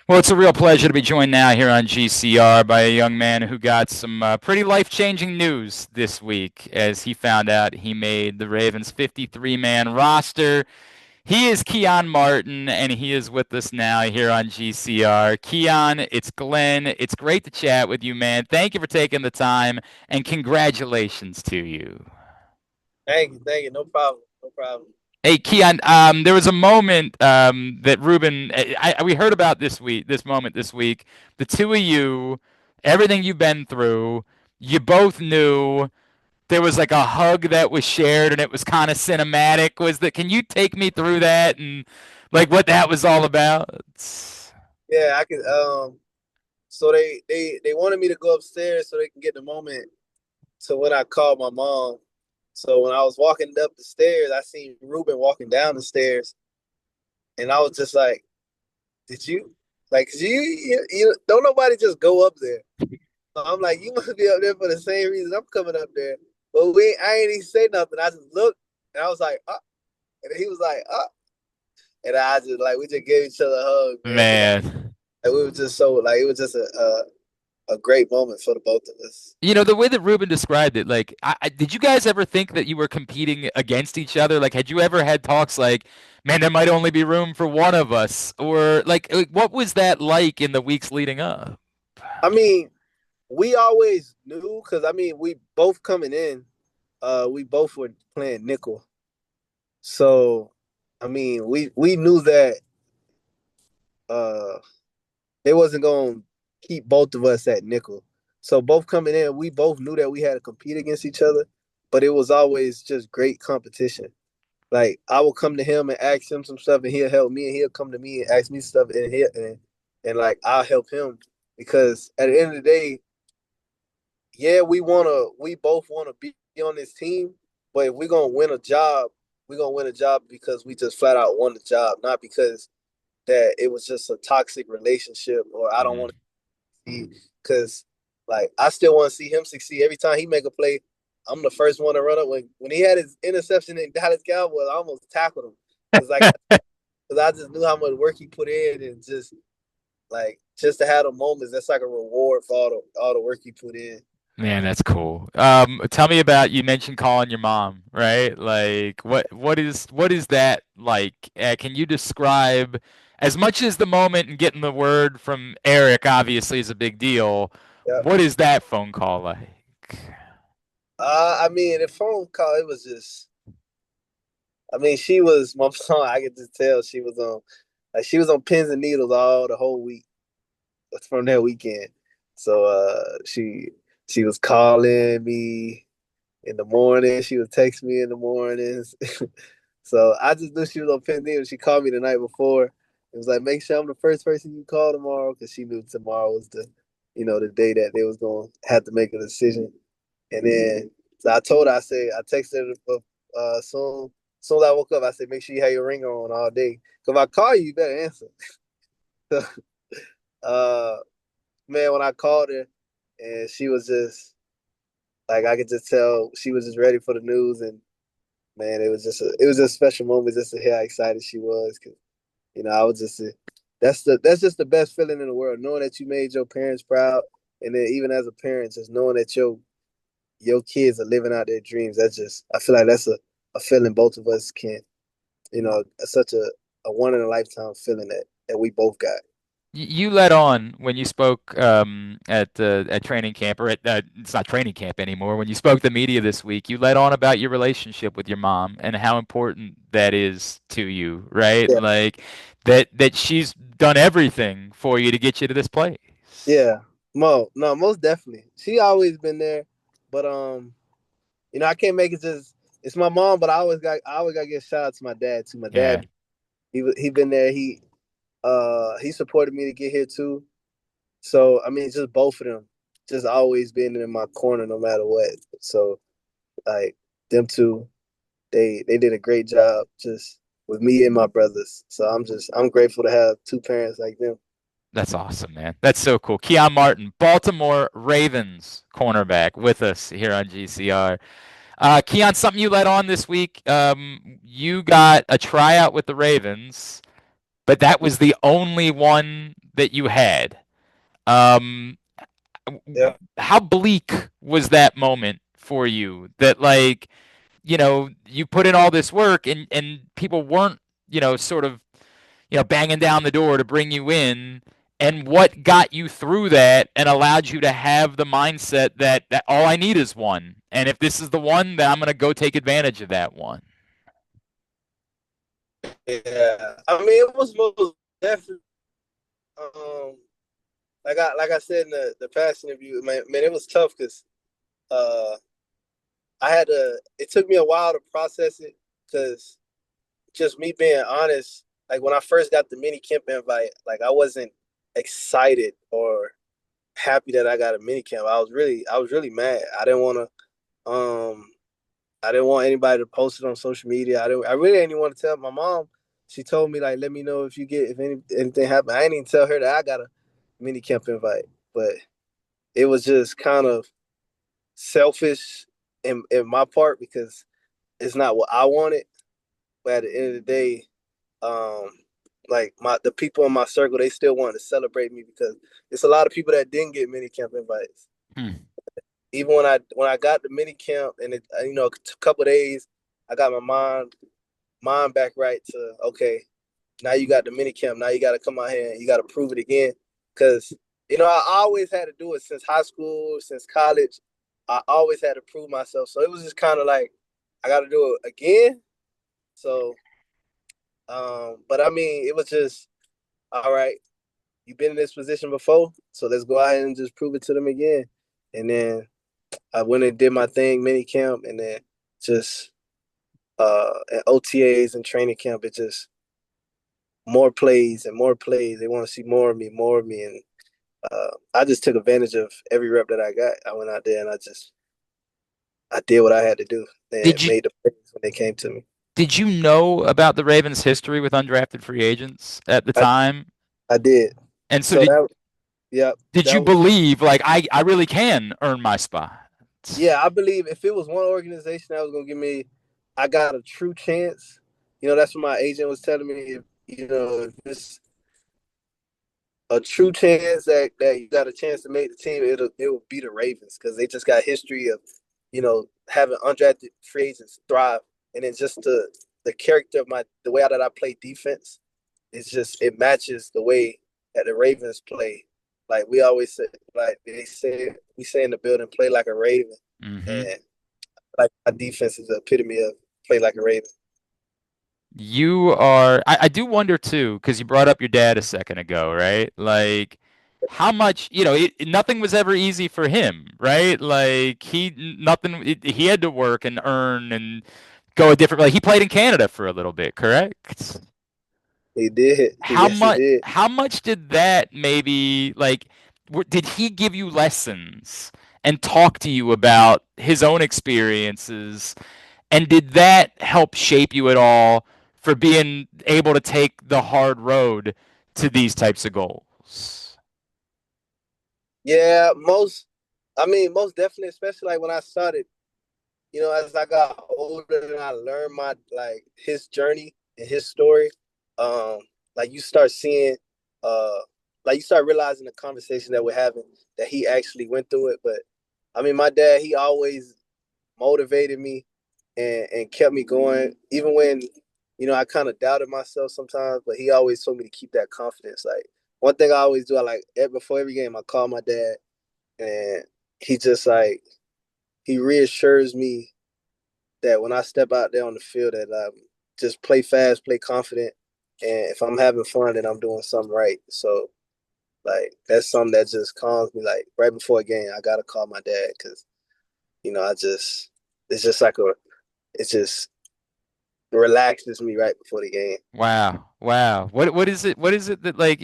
Well, it's a real pleasure to be joined now here on GCR by a young man who got some pretty life-changing news this week as he found out he made the Ravens 53-man roster. He is Keyon Martin, and he is with us now here on GCR. Keyon, it's Glenn. It's great to chat with you, man. Thank you for taking the time, and congratulations to you. Thank you. No problem. No problem. Hey, Keon, there was a moment that Ruben, we heard about this moment this week. The two of you, everything you've been through, you both knew there was like a hug that was shared and it was kind of cinematic. Can you take me through that and like what that was all about? Yeah, I can. So they wanted me to go upstairs so they can get the moment to when I called my mom. So when I was walking up the stairs, I seen Ruben walking down the stairs, and I was just like, "Did you like? 'Cause you don't nobody just go up there." So I'm like, "You must be up there for the same reason I'm coming up there." But I ain't even say nothing. I just looked, and I was like, and he was like, and I just like we just gave each other a hug, man, because Man. we were just so like it was just a great moment for the both of us. You know, the way that Ruben described it, like, did you guys ever think that you were competing against each other? Like, had you ever had talks like, man, there might only be room for one of us? Or, like what was that like in the weeks leading up? I mean, we always knew because I mean we both coming in, we both were playing nickel. So I mean we knew that uh they wasn't gonna keep both of us at nickel. So both coming in, we both knew that we had to compete against each other, but it was always just great competition. Like I will come to him and ask him some stuff, and he'll help me, and he'll come to me and ask me stuff, and like I'll help him because at the end of the day, yeah, we both wanna be on this team, but if we're gonna win a job, we're gonna win a job because we just flat out won the job, not because that it was just a toxic relationship or I don't Mhm. want to see because like I still want to see him succeed. Every time he make a play, I'm the first one to run up. When he had his interception in Dallas Cowboys, I almost tackled him because I just knew how much work he put in and just to have the moments. That's like a reward for all the work he put in. Man, that's cool. Tell me about you mentioned calling your mom, right? Like, what is that like? Can you describe as much as the moment and getting the word from Eric obviously is a big deal. Yeah. What is that phone call like? I mean, the phone call, it was just. I mean, she was my mom. I could just tell she was on pins and needles all the whole week from that weekend. So she was calling me in the morning. She would text me in the mornings. So I just knew she was on pins and needles. She called me the night before. It was like, make sure I'm the first person you call tomorrow because she knew tomorrow was the day that they was gonna have to make a decision. And then so I told her, I said, I texted her soon as I woke up, I said, make sure you have your ringer on all day. Cause if I call you, you better answer. uh man, when I called her and she was just like I could just tell she was just ready for the news and man, it was just a special moment just to hear how excited she was because I was just that's just the best feeling in the world, knowing that you made your parents proud and then even as a parent, just knowing that your kids are living out their dreams. That's just I feel like that's a feeling both of us can, such a one in a lifetime feeling that we both got. You led on when you spoke at training camp or it's not training camp anymore. When you spoke to the media this week, you led on about your relationship with your mom and how important that is to you, right? Yeah, Like that she's done everything for you to get you to this place. yeah. No, most definitely. She always been there, but I can't make it just. It's my mom, but I always got to give shout out to my dad too. My Yeah. dad, he been there. He supported me to get here too. So I mean, just both of them, just always being in my corner no matter what. So like them two, they did a great job just with me and my brothers. So I'm grateful to have two parents like them. That's awesome, man. That's so cool. Keyon Martin, Baltimore Ravens cornerback with us here on GCR. Keon, something you led on this week. You got a tryout with the Ravens, but that was the only one that you had. Um, Yeah. how bleak was that moment for you? That like, you put in all this work and people weren't, sort of, banging down the door to bring you in. And what got you through that and allowed you to have the mindset that all I need is one. And if this is the one, then I'm going to go take advantage of that one. Yeah. I mean, it was most definitely um like I said in the past interview, man, it was tough because uh I had to. It took me a while to process it because just me being honest, like when I first got the mini camp invite, like I wasn't excited or happy that I got a mini camp. I was really mad. Um I didn't want anybody to post it on social media. I really didn't want to tell my mom. She told me like, let me know if anything happened. I didn't even tell her that I got a mini camp invite, but it was just kind of selfish in my part because it's not what I wanted. But at the end of the day, um, like the people in my circle, they still wanted to celebrate me because it's a lot of people that didn't get mini camp invites. Hmm. Even when I got the mini camp and a couple of days, I got my mind back right to okay. Now you got the mini camp. Now you got to come out here and you got to prove it again because I always had to do it since high school, since college. I always had to prove myself. So it was just kind of like I got to do it again. So, but I mean, it was just all right. You've been in this position before, so let's go ahead and just prove it to them again. And then I went and did my thing, mini camp, and then just at OTAs and training camp, it just more plays and more plays. They want to see more of me, and I just took advantage of every rep that I got. I went out there and I did what I had to do and Did you made the plays when they came to me. did you know about the Ravens' history with undrafted free agents at the I time? I did. And so So did that yeah, did you that was believe like I really can earn my spot? yeah. I believe if it was one organization that was gonna give me, I got a true chance. That's what my agent was telling me. If it's a true chance that you got a chance to make the team, it will be the Ravens because they just got history of having undrafted free agents thrive, and then just the character of the way that I play defense. It's just it matches the way that the Ravens play. Like we always say, like they say, we say in the building, play like a Raven, Hmm. and like my defense is the epitome of play like a Raven. You are. I do wonder too, because you brought up your dad a second ago, right? Like, how much, nothing was ever easy for him, right? Like, he had to work and earn and go a different, like, he played in Canada for a little bit, correct? He did, yes, he did. How much did that maybe, like, did he give you lessons and talk to you about his own experiences? And did that help shape you at all for being able to take the hard road to these types of goals? Yeah, I mean, most definitely, especially like when I started. As I got older and I learned his journey and his story, um, like you start seeing, uh, like you start realizing the conversation that we're having that he actually went through it. But I mean, my dad, he always motivated me and kept me going, even when I kind of doubted myself sometimes. But he always told me to keep that confidence. Like one thing I always do, before every game, I call my dad, and he just like he reassures me that when I step out there on the field, that just play fast, play confident, and if I'm having fun, then I'm doing something right. So like that's something that just calms me. Like right before a game, I gotta call my dad because I just it's just like it just relaxes me right before the game. Wow. Wow. What is it that like,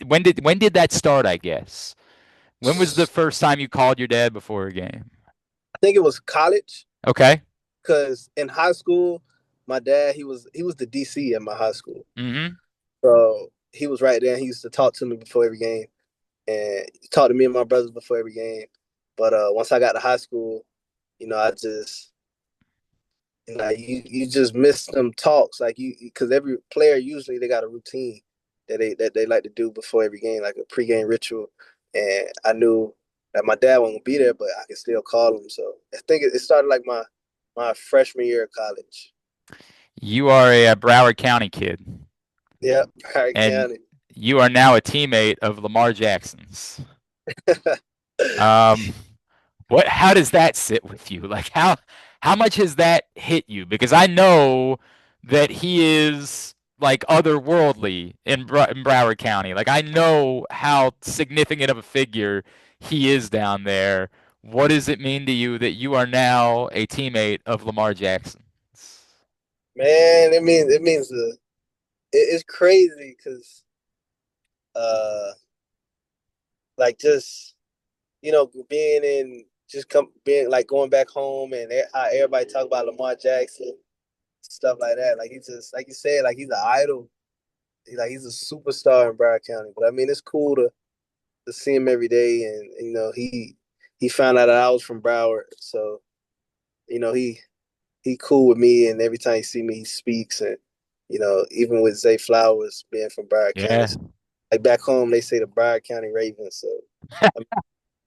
when did that start, I guess? When was the first time you called your dad before a game? I think it was college Okay. because in high school, my dad he was the DC at my high school, Mm-hmm. so he was right there. And he used to talk to me before every game and talk to me and my brothers before every game. But once I got to high school, I just you just miss them talks like you because every player usually they got a routine that they like to do before every game, like a pregame ritual. And I knew that my dad wasn't gonna be there, but I could still call him. So I think it started like my freshman year of college. You are a Broward County kid, Yeah, Broward and County. you are now a teammate of Lamar Jackson's. Um, how does that sit with you? Like how much has that hit you? Because I know that he is like otherworldly in Broward County. Like I know how significant of a figure he is down there. What does it mean to you that you are now a teammate of Lamar Jackson? Man, it means it's crazy because uh like just being in just come being like going back home and how everybody talk about Lamar Jackson stuff like that. Like he's just like you said, like he's an idol. He's a superstar in Broward County. But I mean, it's cool to see him every day, and he found out that I was from Broward, so he cool with me, and every time he see me, he speaks, and even with Zay Flowers being from Broward County, Yeah. so, like back home they say the Broward County Ravens, so I mean,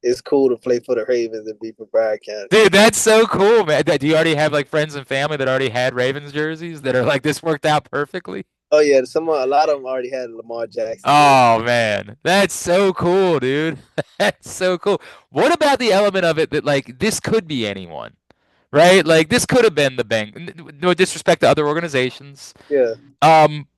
it's cool to play for the Ravens and be from Broward County. Dude, that's so cool, man. Do you already have like friends and family that already had Ravens jerseys that are like this worked out perfectly? Oh yeah, a lot of them already had Lamar Jackson jersey. Oh man, that's so cool, dude. That's so cool. What about the element of it that like this could be anyone, right? Like this could have been the No disrespect to other organizations, Yeah,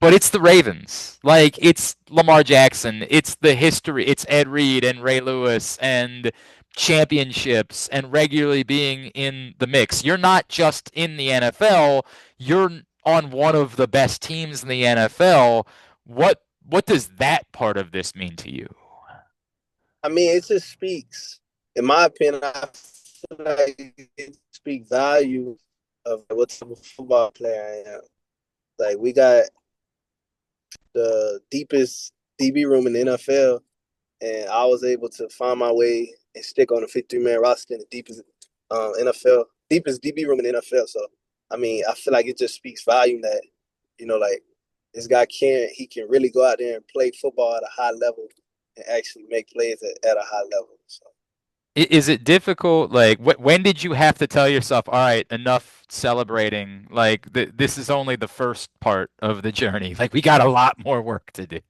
but it's the Ravens. Like it's Lamar Jackson. It's the history. It's Ed Reed and Ray Lewis and championships and regularly being in the mix. You're not just in the NFL. You're on one of the best teams in the NFL. What does that part of this mean to you? I mean it just speaks, in my opinion, I feel like it speaks value of what type of football player I am. Like we got the deepest DB room in the NFL, and I was able to find my way and stick on a 53-man roster in the deepest DB room in the NFL. So, I mean, I feel like it just speaks volume that like this guy he can really go out there and play football at a high level and actually make plays at a high level. So, Is it difficult? Like, when did you have to tell yourself, all right, enough celebrating? Like, this is only the first part of the journey. Like, we got a lot more work to do.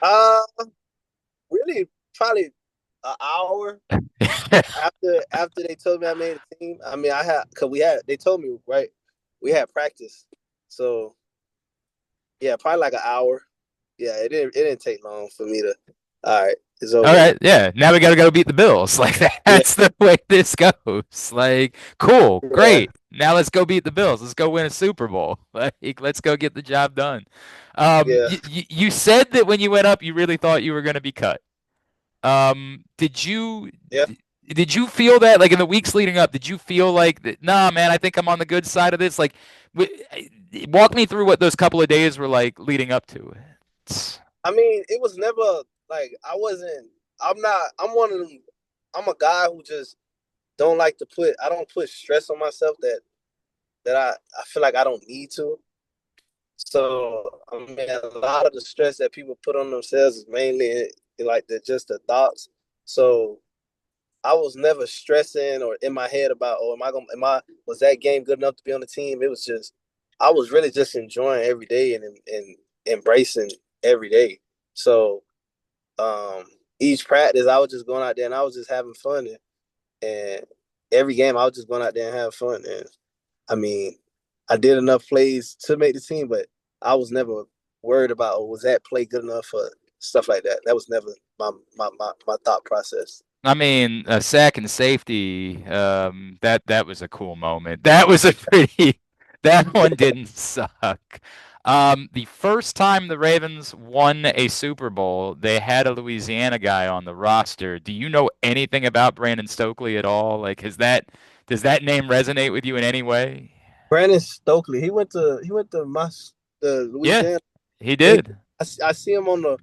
uh, really, probably an hour after they told me I made a team. I mean, cause they told me, right, we had practice, so yeah, probably like an hour. Yeah, it didn't take long for me to. All right, it's All over now. right, yeah. Now we got to go beat the Bills. Like, Yeah, that's the way this goes. Like, cool, yeah, great. Now let's go beat the Bills. Let's go win a Super Bowl. Like, let's go get the job done. yeah, You said that when you went up, you really thought you were going to be cut. Did you yeah. did you feel that like in the weeks leading up? Did you feel like that? Nah, man, I think I'm on the good side of this. Like, walk me through what those couple of days were like leading up to it. I mean, it was never like I wasn't. I'm not. I'm one of them. I'm a guy who just don't like to put. I don't put stress on myself that I feel like I don't need to. So I mean, a lot of the stress that people put on themselves is mainly like just the thoughts. So I was never stressing or in my head about, oh, was that game good enough to be on the team? It was just, I was really just enjoying every day and embracing every day. So, um, each practice, I was just going out there and I was just having fun. And every game, I was just going out there and having fun. And I mean, I did enough plays to make the team, but I was never worried about, oh, was that play good enough for stuff like that. That was never my thought process. I mean, a sack and safety, that was a cool moment. That was a pretty, that one didn't suck. The first time the Ravens won a Super Bowl, they had a Louisiana guy on the roster. Do you know anything about Brandon Stokely at all? Like, does that name resonate with you in any way? Brandon Stokely. He went to the Yeah, Louisiana. he Yeah, did. I see him on the.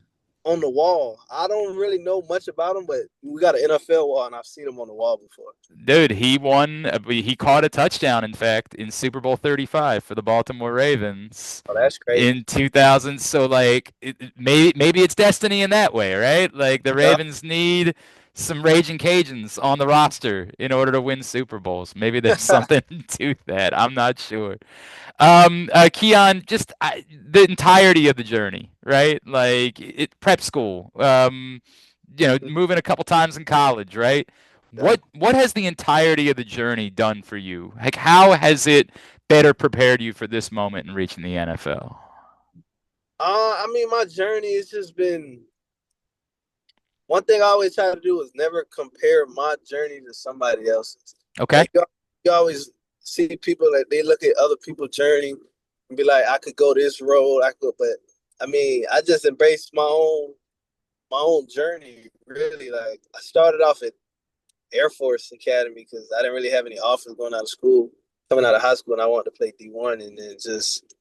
on the wall. I don't really know much about him, but we got an NFL wall, and I've seen him on the wall before. Dude, he won. He caught a touchdown, in fact, in Super Bowl 35 for the Baltimore Ravens Oh, that's crazy. in 2000. So, like, maybe it's destiny in that way, right? Like, the Yeah. Ravens need some Raging Cajuns on the roster in order to win Super Bowls. Maybe there's something to that. I'm not sure. Keon, just the entirety of the journey, right? Like prep school, moving a couple times in college, right? Yeah. What has the entirety of the journey done for you? Like, how has it better prepared you for this moment in reaching the NFL? I mean, my journey has just been one thing I always try to do is never compare my journey to somebody else's. Okay. Like you always see people that they look at other people's journey and be like, I could go this road, I could, but I mean, I just embraced my own journey. Really, like I started off at Air Force Academy because I didn't really have any offers going out of school, coming out of high school, and I wanted to play D1, and then just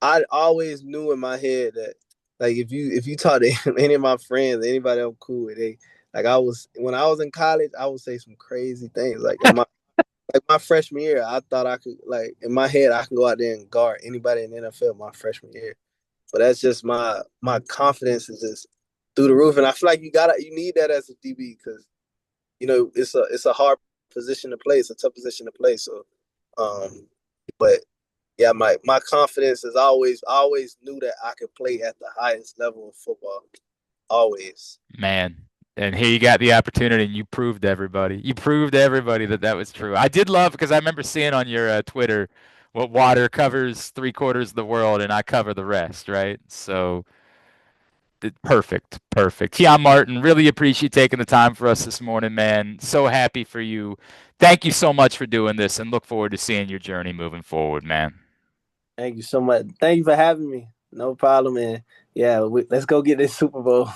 I always knew in my head that like if you talk to any of my friends, anybody I'm cool with, they like I was when I was in college, I would say some crazy things. Like my freshman year, I thought I could like in my head I can go out there and guard anybody in the NFL my freshman year. But that's just my confidence is just through the roof, and I feel like you need that as a DB because it's a hard position to play. It's a tough position to play. So, but yeah, my confidence is I always knew that I could play at the highest level of football. Always. Man, and here you got the opportunity, and you proved to everybody. You proved to everybody that that was true. I did love because I remember seeing on your Twitter what water covers three-quarters of the world, and I cover the rest, right? So perfect, perfect. Keyon Martin, really appreciate taking the time for us this morning, man. So happy for you. Thank you so much for doing this, and look forward to seeing your journey moving forward, man. Thank you so much. Thank you for having me. No problem, man. Yeah, let's go get this Super Bowl.